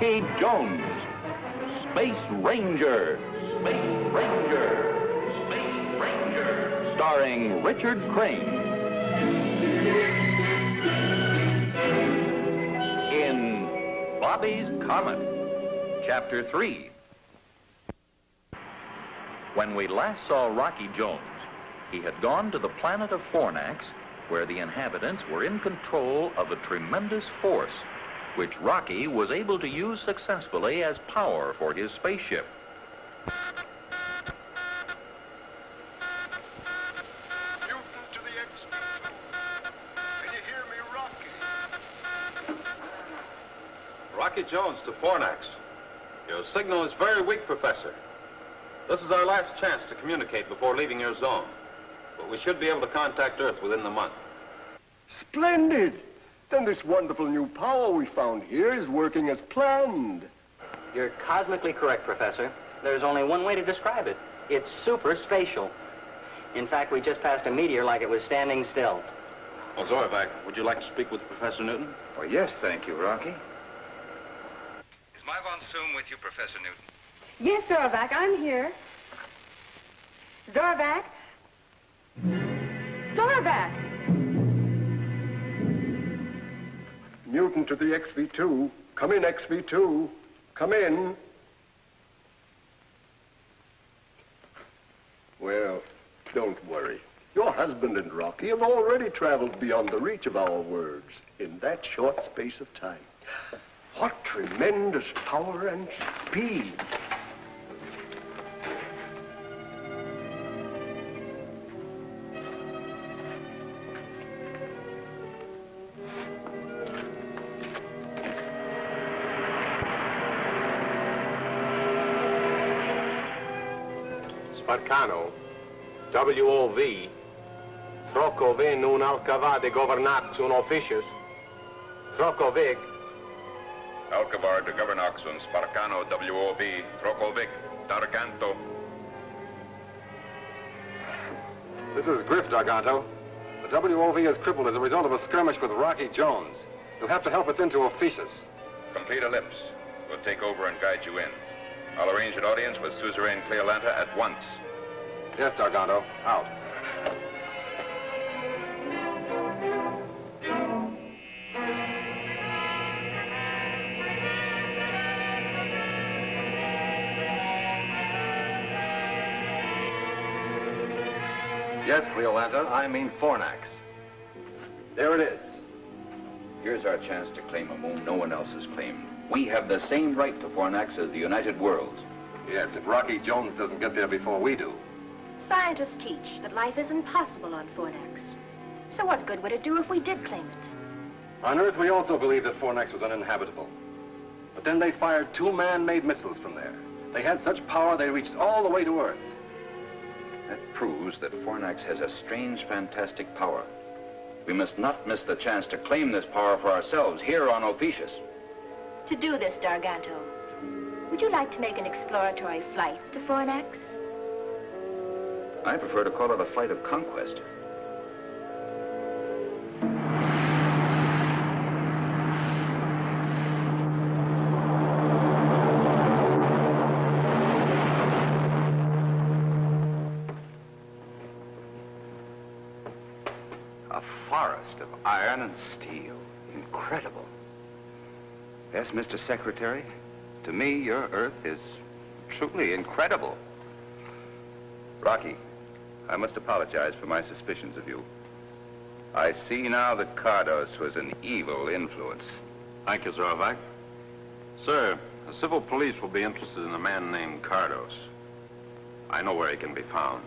Rocky Jones, Space Ranger, Space Ranger, Space Ranger, starring Richard Crane. In Bobby's Comet, Chapter 3. When we last saw Rocky Jones, he had gone to the planet of Fornax, where the inhabitants were in control of a tremendous force, which Rocky was able to use successfully as power for his spaceship. Newton to the X-Men. Can you hear me, Rocky? Rocky Jones to Fornax. Your signal is very weak, Professor. This is our last chance to communicate before leaving your zone. But we should be able to contact Earth within the month. Splendid! Then this wonderful new power we found here is working as planned. You're cosmically correct, Professor. There's only one way to describe it. It's super spatial. In fact, we just passed a meteor like it was standing still. Well, Zorvac, would you like to speak with Professor Newton? Oh, yes, thank you, Rocky. Is my von Zoom with you, Professor Newton? Yes, Zorvac, I'm here. Zorvac? Zorvac! Newton to the XV2. Come in, XV2. Come in. Well, don't worry. Your husband and Rocky have already traveled beyond the reach of our words in that short space of time. What tremendous power and speed. Sparcano, WOV, Trocove nun alcavade governax un officius, Trocovig. Alcavar de Governox und Sparcano WOV, Trokovic, Darganto. This is Griff, Darganto. The WOV is crippled as a result of a skirmish with Rocky Jones. You'll have to help us into Ophelia. Complete ellipse. We'll take over and guide you in. I'll arrange an audience with Suzerain Cleolanta at once. Yes, Darganto. Out. Yes, Cleolanta, I mean Fornax. There it is. Here's our chance to claim a moon no one else has claimed. We have the same right to Fornax as the United Worlds. Yes, if Rocky Jones doesn't get there before we do. Scientists teach that life is impossible on Fornax. So what good would it do if we did claim it? On Earth, we also believed that Fornax was uninhabitable. But then they fired 2 man-made missiles from there. They had such power they reached all the way to Earth. That proves that Fornax has a strange, fantastic power. We must not miss the chance to claim this power for ourselves here on Ophelia. To do this, Darganto, would you like to make an exploratory flight to Fornax? I prefer to call it a flight of conquest. A forest of iron and steel. Incredible. Yes, Mr. Secretary, to me, your Earth is truly incredible. Rocky, I must apologize for my suspicions of you. I see now that Cardos was an evil influence. Thank you, Zorvac. Sir, the civil police will be interested in a man named Cardos. I know where he can be found.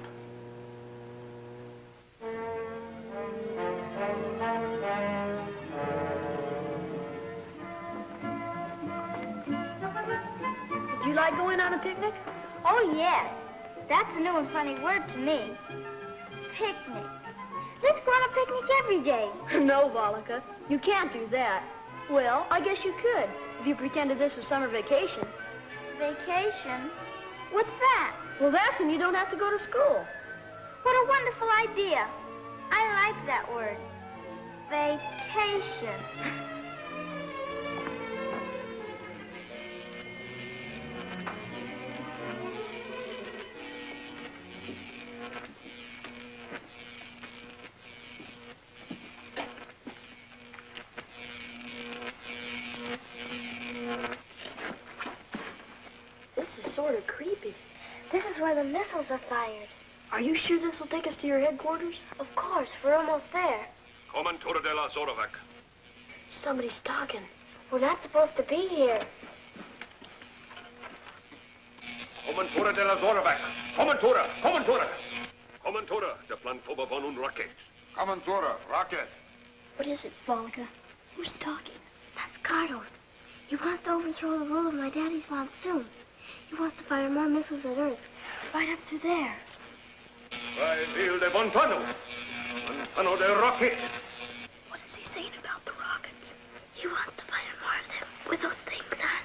Did you like going on a picnic? Oh, yes. That's a new and funny word to me. Picnic. Let's go on a picnic every day. No, Volika, you can't do that. Well, I guess you could, if you pretended this was summer vacation. Vacation? What's that? Well, that's when you don't have to go to school. What a wonderful idea. I like that word. Vacation. where the missiles are fired. Are you sure this will take us to your headquarters? Of course, we're almost there. Comantura de la Zorovac. Somebody's talking. We're not supposed to be here. Comantura de la Zorovac. Comantura! Comantura! Comantura de Planfoba von un Rocket. Comantura, rocket. What is it, Volga? Who's talking? That's Carlos. He wants to overthrow the rule of my daddy's monsoon. He wants to fire more missiles at Earth. Right up to there. By Ville de Montano. Montano de Rocket. What is he saying about the rockets? He wants to fire more of them with those things on.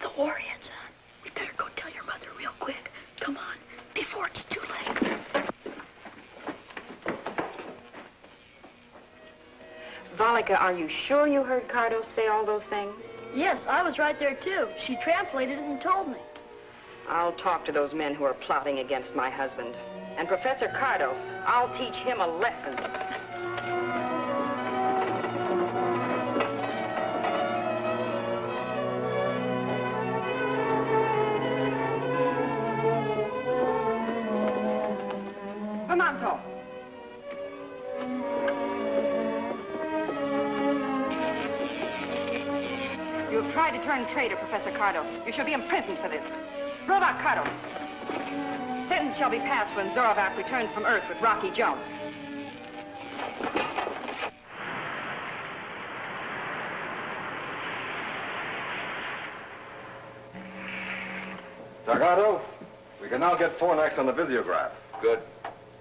The warheads on. We better go tell your mother real quick. Come on, before it's too late. Volga, are you sure you heard Cardos say all those things? Yes, I was right there, too. She translated it and told me. I'll talk to those men who are plotting against my husband. And Professor Cardos, I'll teach him a lesson. Pimento. You have tried to turn traitor, Professor Cardos. You shall be imprisoned for this. Robot Cardos. Sentence shall be passed when Zorovac returns from Earth with Rocky Jones. Dargato, we can now get Fornax on the visiograph. Good.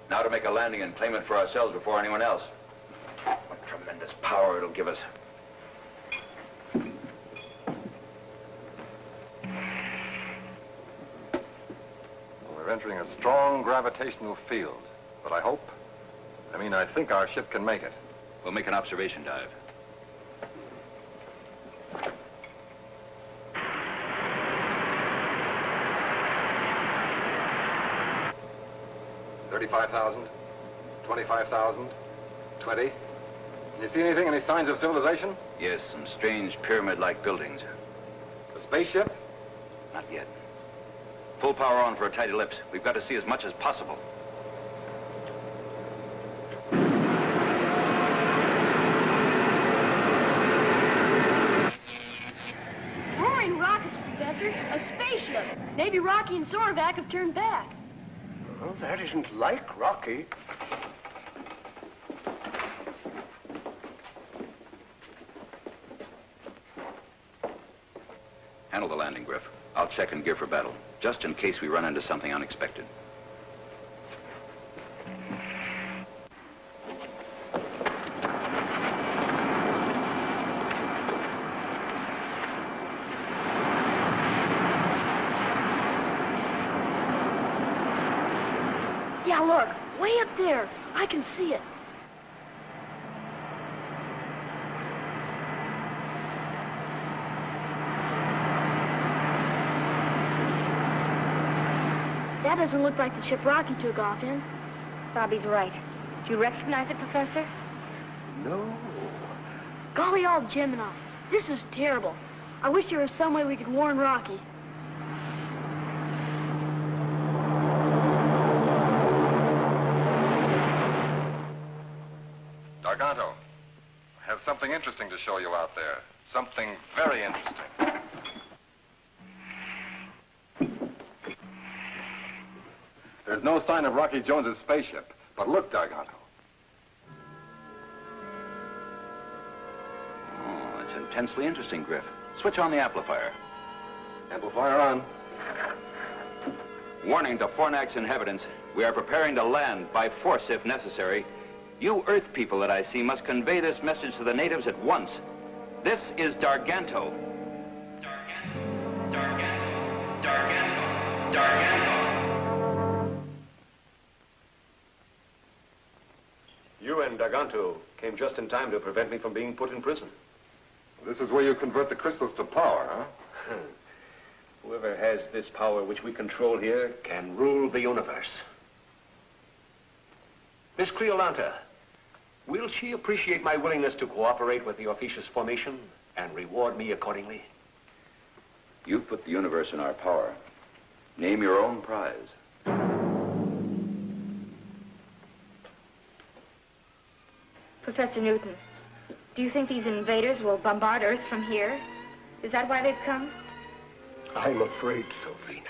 Now to make a landing and claim it for ourselves before anyone else. What tremendous power it'll give us. We're entering a strong gravitational field, but I think our ship can make it. We'll make an observation dive. $35,000, $25,000, $20. You see anything? Any signs of civilization? Yes, some strange pyramid-like buildings. A spaceship? Not yet. Full power on for a tight ellipse. We've got to see as much as possible. Roaring rockets, Professor. A spaceship. Maybe Rocky and Zorovac have turned back. Well, that isn't like Rocky. Handle the landing, Griff. I'll check and gear for battle, just in case we run into something unexpected. Yeah, look. Way up there. I can see it. That doesn't look like the ship Rocky took off in. Bobby's right. Do you recognize it, Professor? No. Golly all Gemini. This is terrible. I wish there was some way we could warn Rocky. Dargato, I have something interesting to show you out there. Something very interesting. There's no sign of Rocky Jones's spaceship, but look, Dargato. Oh, it's intensely interesting, Griff. Switch on the amplifier. Amplifier on. Warning to Fornax inhabitants, we are preparing to land by force if necessary. You Earth people that I see must convey this message to the natives at once. This is Darganto. Darganto. You and Darganto came just in time to prevent me from being put in prison. This is where you convert the crystals to power, huh? Whoever has this power which we control here can rule the universe. Miss Cleolanta, will she appreciate my willingness to cooperate with the officious formation and reward me accordingly? You put the universe in our power. Name your own prize. Professor Newton, do you think these invaders will bombard Earth from here? Is that why they've come? I'm afraid so, Vena.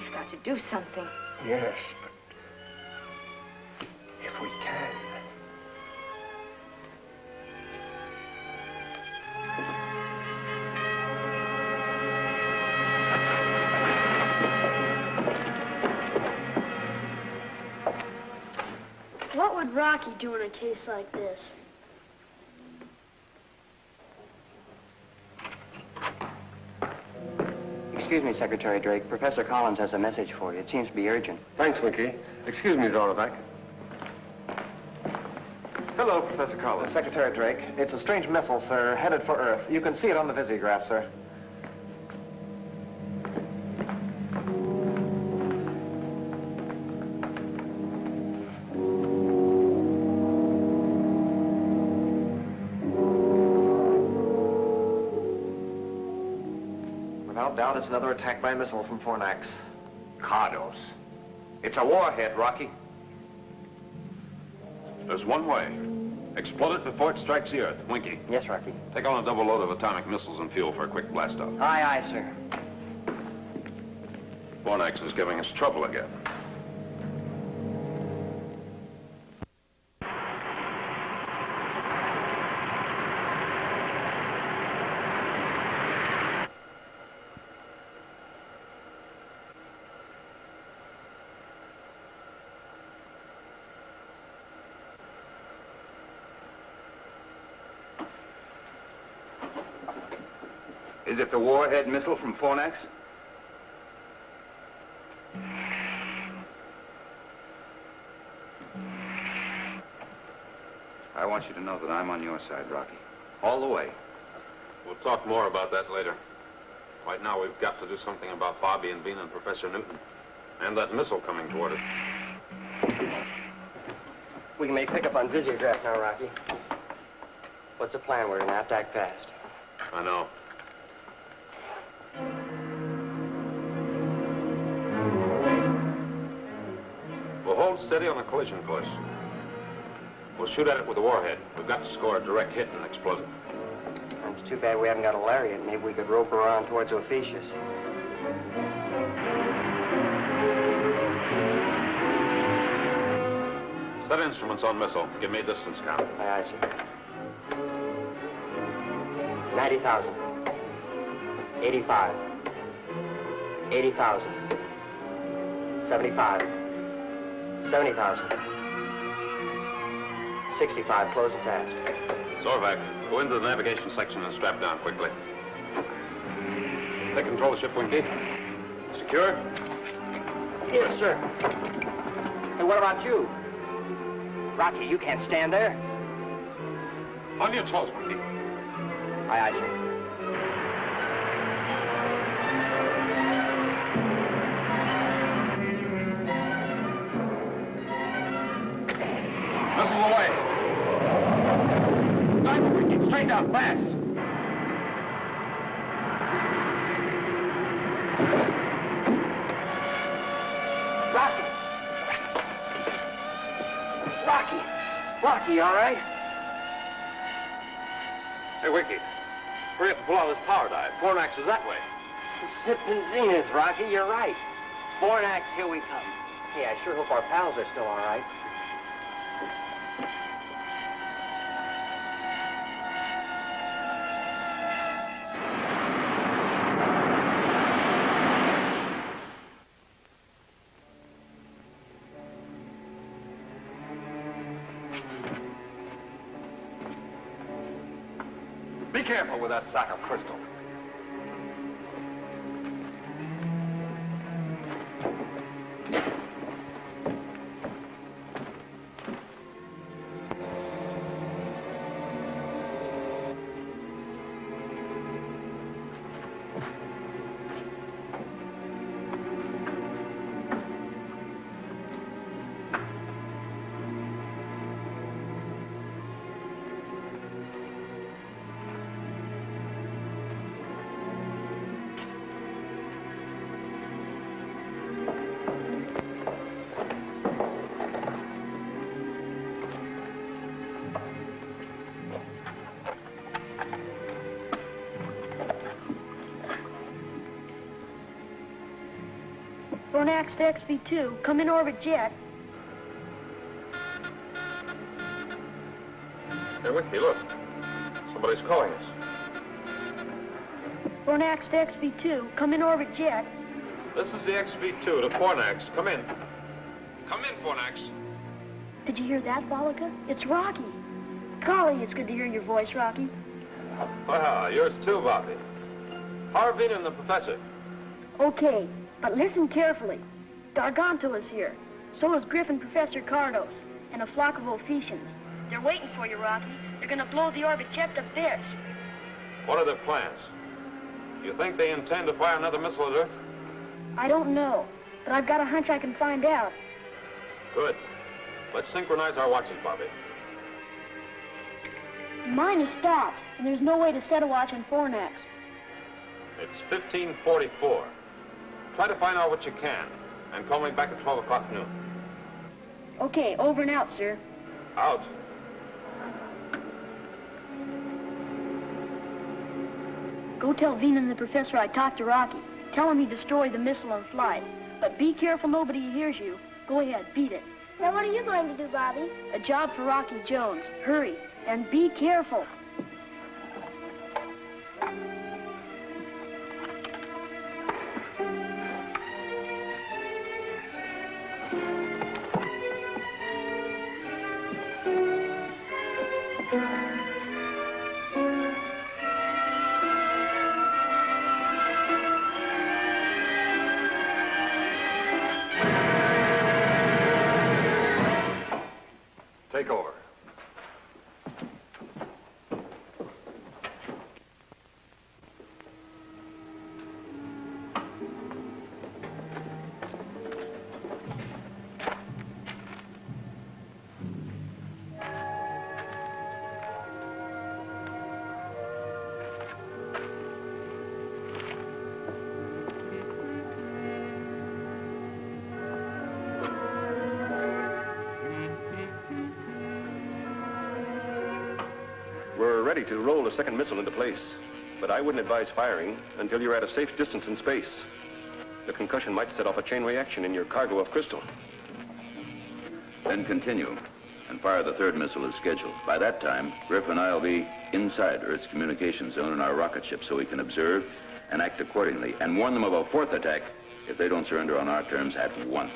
We've got to do something. Yes, but if we can. What would Rocky do in a case like this? Excuse me, Secretary Drake. Professor Collins has a message for you. It seems to be urgent. Thanks, Winky. Excuse me, Zorovac. Hello, Professor Collins. Secretary Drake, it's a strange missile, sir, headed for Earth. You can see it on the visiograph, sir. Without doubt, it's another attack by missile from Fornax. Cardos. It's a warhead, Rocky. There's one way. Explode it before it strikes the Earth. Winky. Yes, Rocky. Take on a double load of atomic missiles and fuel for a quick blast-off. Aye, aye, sir. Fornax is giving us trouble again. Is it the warhead missile from Fornax? I want you to know that I'm on your side, Rocky. All the way. We'll talk more about that later. Right now, we've got to do something about Bobby and Vena and Professor Newton. And that missile coming toward us. We can make pickup on visiograph now, Rocky. What's the plan? We're going to have to act fast. I know. We'll hold steady on the collision course. We'll shoot at it with a warhead. We've got to score a direct hit and explode it. It's too bad we haven't got a lariat. Maybe we could rope her around towards Ophelia. Set instruments on missile. Give me a distance count. Aye, aye, sir. 90,000. 85. 80,000. 75. 70,000. 65, closing fast. Zorvac, go into the navigation section and strap down quickly. Take control of the ship, Winky. Secure? Yes, sir. Hey, what about you? Rocky, you can't stand there. On your toes, Winky. Aye, aye, sir. Missiles away. Dive, Winky. Straight down, fast. Rocky, all right? Hey, Winky. Hurry up and pull out this power dive. Fornax is that way. Sips and zenith, Rocky, you're right. Fornax, here we come. Hey, I sure hope our pals are still all right. Be careful with that sack of crystal. Fornax to XV2. Come in orbit jet. Hey, Winky, look. Somebody's calling us. Fornax to XV2. Come in orbit jet. This is the XV2 to Fornax. Come in. Come in, Fornax. Did you hear that, Volika? It's Rocky. Golly, it's good to hear your voice, Rocky. Well, yours too, Bobby. How are Vena and the professor? Okay, but listen carefully. Darganto is here. So is Griffin Professor Cardos, and a flock of Ophesians. They're waiting for you, Rocky. They're gonna blow the orbit jet to bits. What are their plans? You think they intend to fire another missile at Earth? I don't know, but I've got a hunch I can find out. Good. Let's synchronize our watches, Bobby. Mine is stopped, and there's no way to set a watch on Fornax. It's 15:44. Try to find out what you can, and call me back at 12 o'clock noon. Okay, over and out, sir. Out. Go tell Vena and the professor I talked to Rocky. Tell him he destroyed the missile on flight. But be careful nobody hears you. Go ahead, beat it. Now what are you going to do, Bobby? A job for Rocky Jones. Hurry, and be careful. Take over. We're ready to roll the second missile into place, but I wouldn't advise firing until you're at a safe distance in space. The concussion might set off a chain reaction in your cargo of crystal. Then continue and fire the third missile as scheduled. By that time, Griff and I will be inside Earth's communication zone in our rocket ship so we can observe and act accordingly and warn them of a fourth attack if they don't surrender on our terms at once.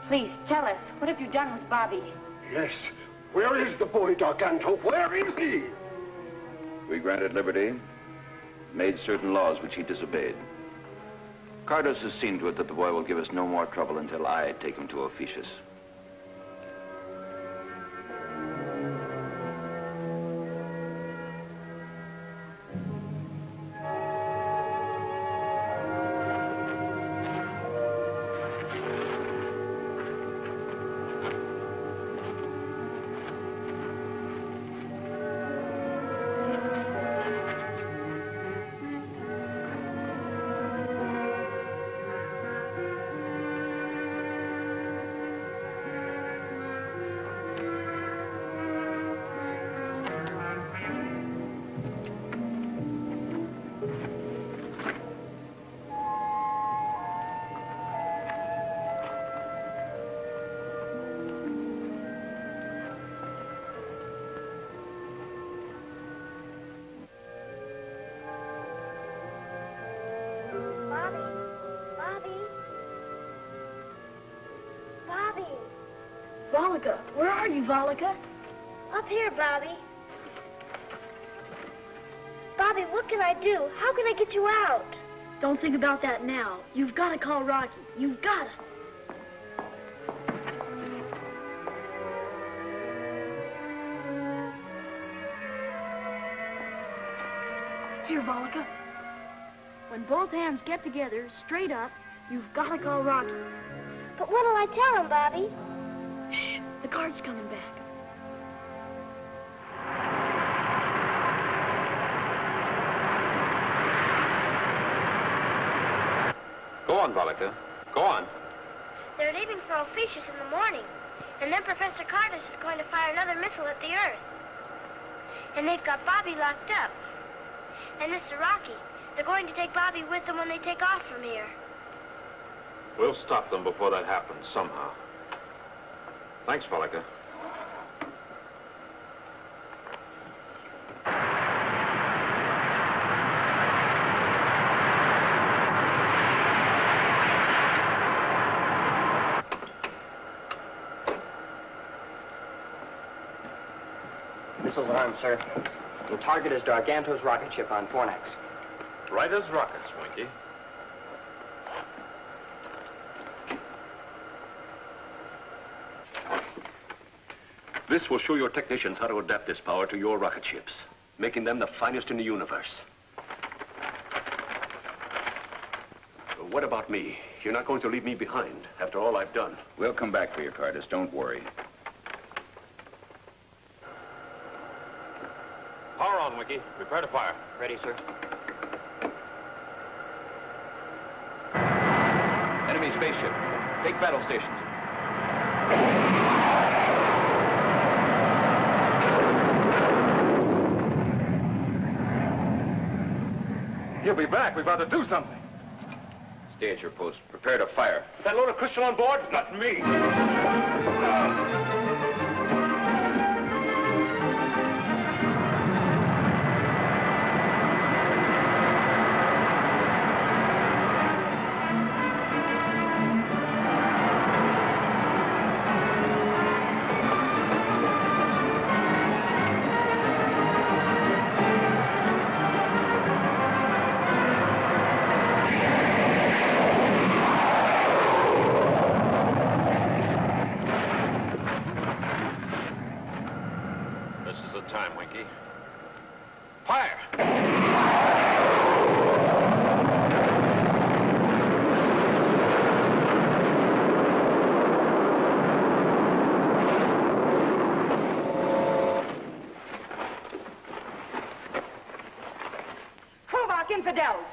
Please, tell us, what have you done with Bobby? Yes. Where is the boy, Darganto? Where is he? We granted liberty, made certain laws which he disobeyed. Cardos has seen to it that the boy will give us no more trouble until I take him to Ophelia. Volika, where are you, Volika? Up here, Bobby. Bobby, what can I do? How can I get you out? Don't think about that now. You've got to call Rocky. You've got to. Here, Volika. When both hands get together, straight up, you've got to call Rocky. But what'll I tell him, Bobby? Shh, the guard's coming back. Go on, Volika. Go on. They're leaving for Ophelia in the morning. And then Professor Cardos is going to fire another missile at the Earth. And they've got Bobby locked up. And Mr. Rocky, they're going to take Bobby with them when they take off from here. We'll stop them before that happens, somehow. Thanks, Felica. Missiles armed, sir. The target is Garganto's rocket ship on Fornax. Right as rockets, Winky. This will show your technicians how to adapt this power to your rocket ships, making them the finest in the universe. What about me? You're not going to leave me behind after all I've done. We'll come back for you, Cardos. Don't worry. Power on, Winky. Prepare to fire. Ready, sir. Enemy spaceship. Take battle stations. He'll be back. We've got to do something. Stay at your post. Prepare to fire. That load of crystal on board? Not me. Infidels.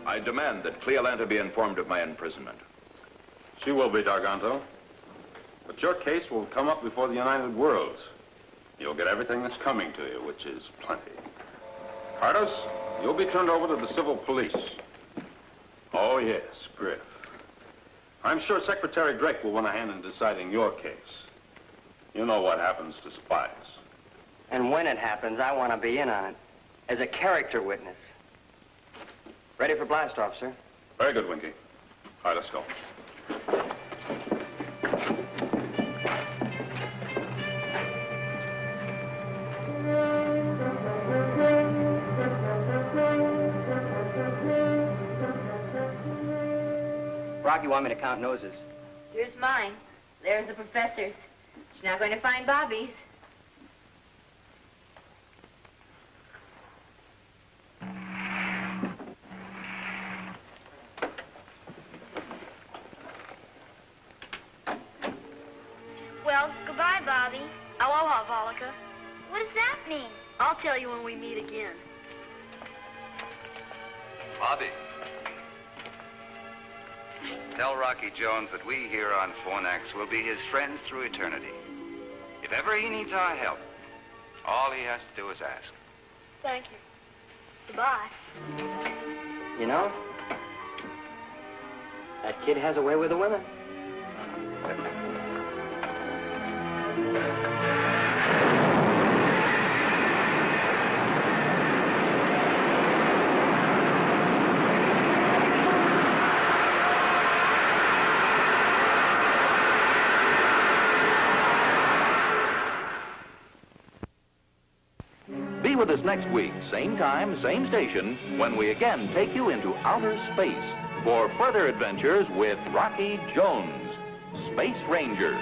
I demand that Cleolanta be informed of my imprisonment. She will be, Garganto. But your case will come up before the United Worlds. You'll get everything that's coming to you, which is plenty. Cardos, you'll be turned over to the civil police. Oh, yes, Griff. I'm sure Secretary Drake will want a hand in deciding your case. You know what happens to spies. And when it happens, I want to be in on it. As a character witness. Ready for blast off, sir? Very good, Winky. All right, let's go. Rock, you want me to count noses? Here's mine. There's the professor's. She's not going to find Bobby's. Well, goodbye, Bobby. Aloha, Volika. What does that mean? I'll tell you when we meet again. Bobby. Tell Rocky Jones that we here on Fornax will be his friends through eternity. If ever he needs our help, all he has to do is ask. Thank you. Goodbye. You know, that kid has a way with the women. Be with us next week, same time, same station, when we again take you into outer space for further adventures with Rocky Jones, Space Ranger.